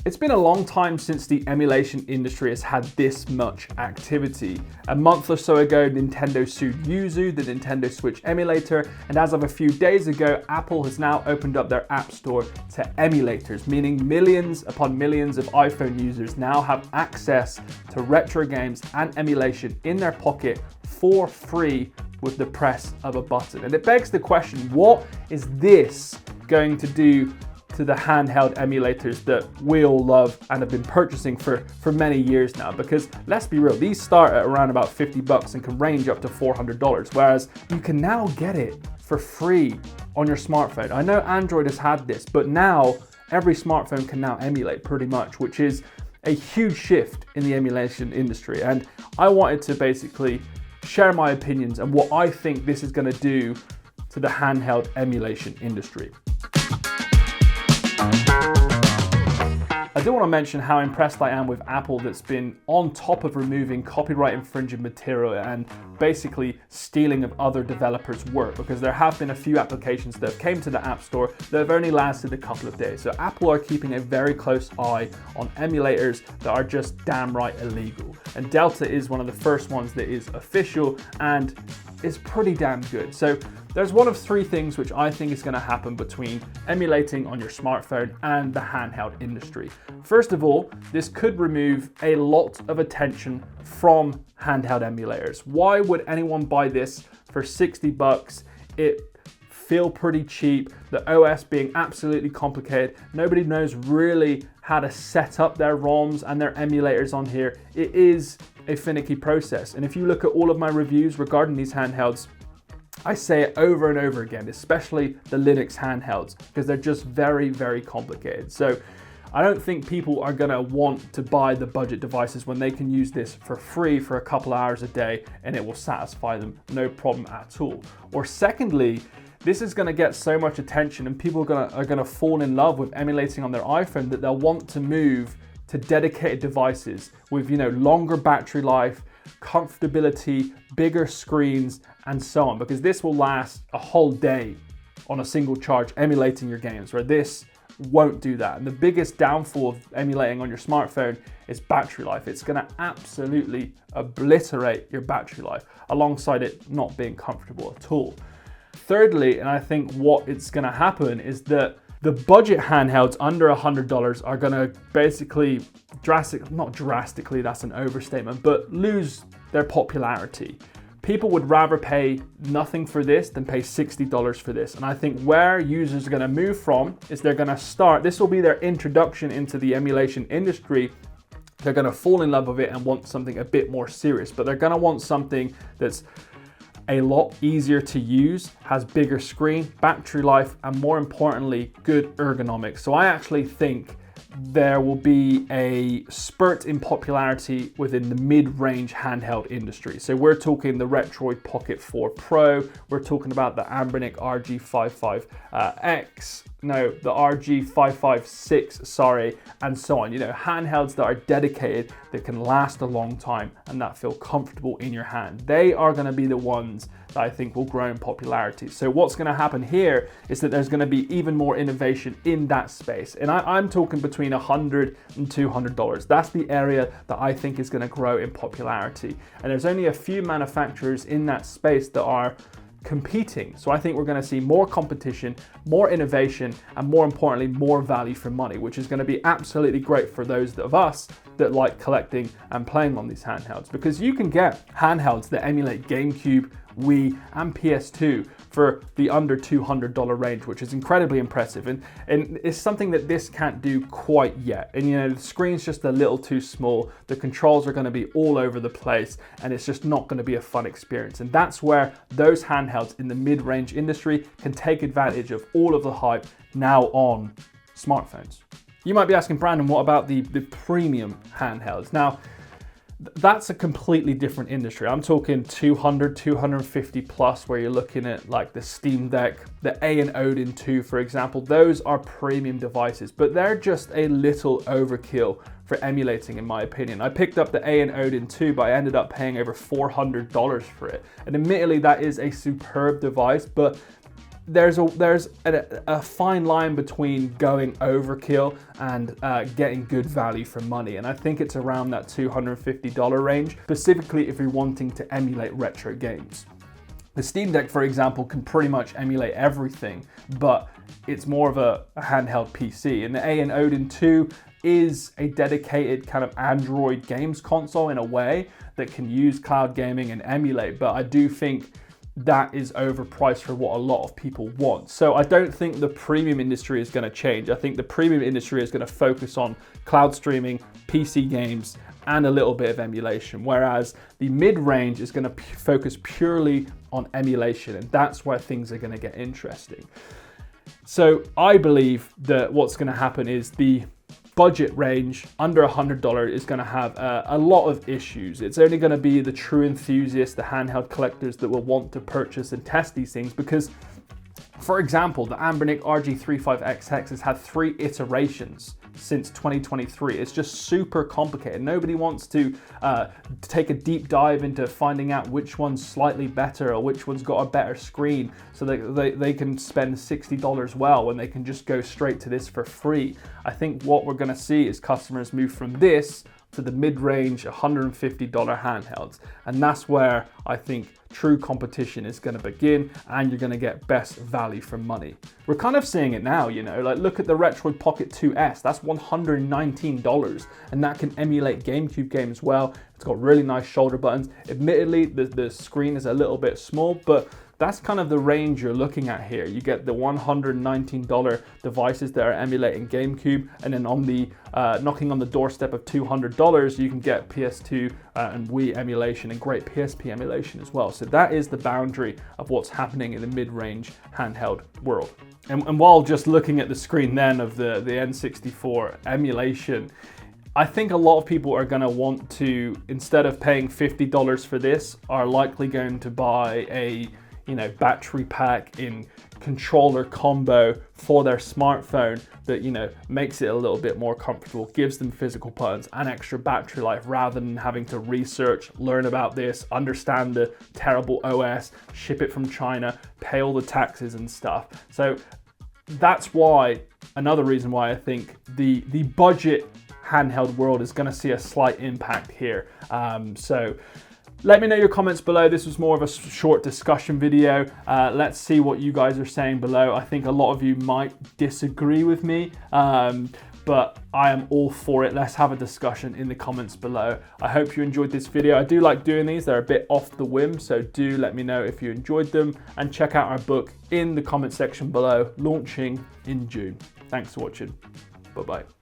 It's been a long time since the emulation industry has had this much activity. A month or so ago, Nintendo sued Yuzu, the Nintendo Switch emulator, and as of a few days ago, Apple has now opened up their App Store to emulators, meaning millions upon millions of iPhone users now have access to retro games and emulation in their pocket for free with the press of a button. And it begs the question, what is this going to do to the handheld emulators that we all love and have been purchasing for many years now? Because let's be real, these start at around about $50 and can range up to $400, whereas you can now get it for free on your smartphone. I know Android has had this, but now every smartphone can now emulate pretty much, which is a huge shift in the emulation industry. And I wanted to basically share my opinions and what I think this is going to do to the handheld emulation industry. I do want to mention how impressed I am with Apple that's been on top of removing copyright infringing material and basically stealing of other developers' work, because there have been a few applications that have came to the App Store that have only lasted a couple of days. So Apple are keeping a very close eye on emulators that are just damn right illegal. And Delta is one of the first ones that is official and is pretty damn good. So there's one of three things which I think is going to happen between emulating on your smartphone and the handheld industry. First of all, this could remove a lot of attention from handheld emulators. Why would anyone buy this for $60? It feel pretty cheap, the OS being absolutely complicated. Nobody knows really how to set up their ROMs and their emulators on here. It is a finicky process. And if you look at all of my reviews regarding these handhelds, I say it over and over again, especially the Linux handhelds, because they're just very, very complicated. So I don't think people are gonna want to buy the budget devices when they can use this for free for a couple hours a day and it will satisfy them, no problem at all. Or secondly, this is gonna get so much attention and people are gonna fall in love with emulating on their iPhone that they'll want to move to dedicated devices with, longer battery life, comfortability, bigger screens, and so on, because this will last a whole day on a single charge emulating your games, where this won't do that. And the biggest downfall of emulating on your smartphone is battery life. It's going to absolutely obliterate your battery life, alongside it not being comfortable at all. Thirdly, and I think what it's going to happen is that the budget handhelds under $100 are going to basically not drastically, that's an overstatement, but lose their popularity. People would rather pay nothing for this than pay $60 for this. And I think where users are going to move from is they're going to start, this will be their introduction into the emulation industry. They're going to fall in love with it and want something a bit more serious, but they're going to want something that's a lot easier to use, has bigger screen, battery life, and more importantly, good ergonomics. So I actually think there will be a spurt in popularity within the mid-range handheld industry. So we're talking the Retroid Pocket 4 Pro, we're talking about the Anbernic RG55X, the RG556, and so on. Handhelds that are dedicated, that can last a long time and that feel comfortable in your hand. They are going to be the ones that I think will grow in popularity. So what's going to happen here is that there's going to be even more innovation in that space. And I'm talking between $100 and $200. That's the area that I think is going to grow in popularity. And there's only a few manufacturers in that space that are competing. So I think we're going to see more competition, more innovation, and more importantly, more value for money, which is going to be absolutely great for those of us that like collecting and playing on these handhelds, because you can get handhelds that emulate GameCube, Wii, and PS2 for the under $200 range, which is incredibly impressive. And it's something that this can't do quite yet. And the screen's just a little too small, the controls are going to be all over the place, and it's just not going to be a fun experience. And that's where those handhelds in the mid-range industry can take advantage of all of the hype now on smartphones. You might be asking, Brandon, what about the premium handhelds? Now, that's a completely different industry. I'm talking 200, 250 plus, where you're looking at like the Steam Deck, the A and Odin 2, for example. Those are premium devices, but they're just a little overkill for emulating, in my opinion. I picked up the A and Odin 2, but I ended up paying over $400 for it. And admittedly, that is a superb device, but there's a fine line between going overkill and getting good value for money, and I think it's around that $250 range, specifically if you're wanting to emulate retro games. The Steam Deck, for example, can pretty much emulate everything, but it's more of a handheld PC. And the A and Odin 2 is a dedicated kind of Android games console in a way that can use cloud gaming and emulate, but I do think that is overpriced for what a lot of people want. So I don't think the premium industry is going to change. I think the premium industry is going to focus on cloud streaming, PC games, and a little bit of emulation, whereas the mid-range is going to focus purely on emulation, and that's where things are going to get interesting. So I believe that what's going to happen is the budget range under $100 is going to have a lot of issues. It's only going to be the true enthusiasts, the handheld collectors that will want to purchase and test these things, because, for example, the Anbernic RG35X Hex has had 3 iterations since 2023. It's just super complicated. Nobody wants to take a deep dive into finding out which one's slightly better or which one's got a better screen so that they can spend $60 well when they can just go straight to this for free. I think what we're going to see is customers move from this to the mid-range $150 handhelds, and that's where I think true competition is going to begin, and you're going to get best value for money. We're kind of seeing it now, you know, like look at the Retroid Pocket 2S, that's $119, and that can emulate GameCube games well. It's got really nice shoulder buttons. Admittedly, the screen is a little bit small, but that's kind of the range you're looking at here. You get the $119 devices that are emulating GameCube, and then on the knocking on the doorstep of $200, you can get PS2 and Wii emulation and great PSP emulation as well. So that is the boundary of what's happening in the mid-range handheld world. And while just looking at the screen then of the N64 emulation, I think a lot of people are going to want to, instead of paying $50 for this, are likely going to buy a battery pack in controller combo for their smartphone that, makes it a little bit more comfortable, gives them physical buttons and extra battery life, rather than having to research, learn about this, understand the terrible OS, ship it from China, pay all the taxes and stuff. So that's why, another reason why I think the budget handheld world is going to see a slight impact here. So let me know your comments below. This was more of a short discussion video. Let's see what you guys are saying below. I think a lot of you might disagree with me, but I am all for it. Let's have a discussion in the comments below. I hope you enjoyed this video. I do like doing these. They're a bit off the whim, so do let me know if you enjoyed them, and check out our book in the comment section below, launching in June. Thanks for watching. Bye-bye.